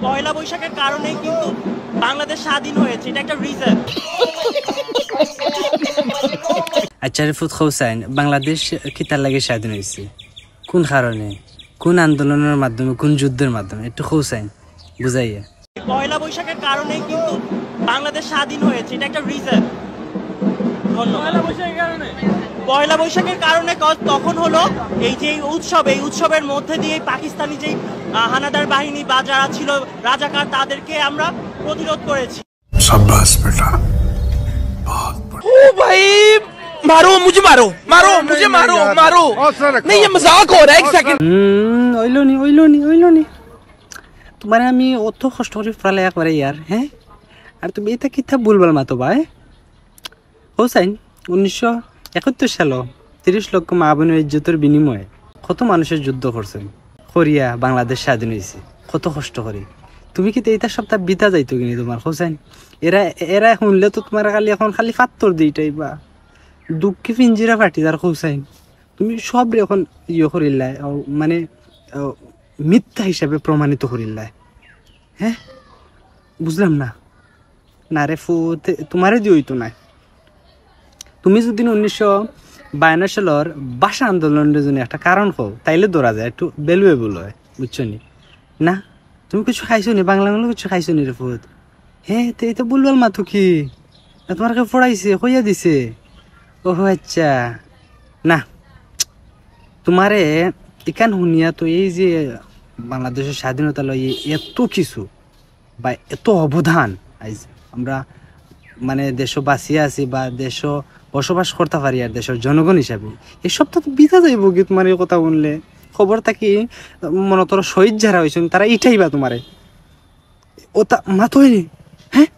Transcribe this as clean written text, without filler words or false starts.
পয়লা বৈশাখের কারণেই কিন্তু বাংলাদেশ স্বাধীন হয়েছে, এটা একটা রিজন। আচ্ছা রিফুত হোসেন, বাংলাদেশ কি তার লাগে স্বাধীন হয়েছে? কোন কারণে, কোন আন্দোলনের মাধ্যমে, কোন যুদ্ধের মাধ্যমে? একটু হোসেন বুঝাইয়া। পয়লা বৈশাখের কারণেই কিন্তু বাংলাদেশ স্বাধীন হয়েছে, এটা একটা রিজন। পয়লা বৈশাখের কারণে তখন হলো এই যে এই উৎসবের মধ্যে দিয়ে পাকিস্তানি যেই হানাদার বাহিনী বা যারা ছিল রাজাকার, তাদেরকে আমরা প্রতিরোধ করেছি। शाबाश बेटा, ओ भाई मारो मुझे, मारो मुझे, मारो नहीं, ये मजाक हो रहा है। एक सेकंड। ওইলনি তোমার আমি অত কষ্ট করে পড়ালেখা করে ইয়ার, হ্যাঁ? আর তুমি এটা কিতা বলবার মাতো ভাই হোসেন? 1971 সালে 30 লক্ষ মা বোনের ইজ্জতের বিনিময়ে কত মানুষের যুদ্ধ করছেন, করিয়া বাংলাদেশ স্বাধীন হয়েছে, কত কষ্ট করে। তুমি কি এইটা সপ্তাহ বিতা যাইতো কিনি তোমার হোসেন? এরা শুনলে তো তোমার খালি ফাত্তর দিইটাই বা দুঃখে পিঞ্জিরা ফাটি তার হোসেন। তুমি সব এখন করিল্লাই, মানে মিথ্যা হিসাবে প্রমাণিত করিল্লাই, হ্যাঁ? বুঝলাম না রে তোমারে দিয়ে হইতো না। তুমি যদি 1952 সালের ভাষা আন্দোলনের জন্য একটা কারণ হও, তাইলে ধরা যায়, একটু ভ্যালুয়েবল হয়, বুঝছো নি? না তুমি কিছু খাইছো নি, বাংলা কিছু খাইছো নি রে ফুত? হ্যাঁ, তো এটা বলবার মাতো কি তোমার কেউ পড়াইছে, কইয়া দিছে? ও আচ্ছা, না তোমারে এখান শুনিয়া তো এই যে বাংলাদেশের স্বাধীনতা লই এত কিছু বা এত অবদান আজ আমরা মানে দেশ বাঁচিয়ে আছি বা দেশ বসবাস করতে পারি আর দেশের জনগণ হিসাবে, এসব তো বিতা যাইব কি তোমার এই কথা শুনলে? খবর থাকি মনে তোর শহীদ যারা হয়েছেন তারা এটাই বা তোমারে ওটা মাতই, হ্যাঁ?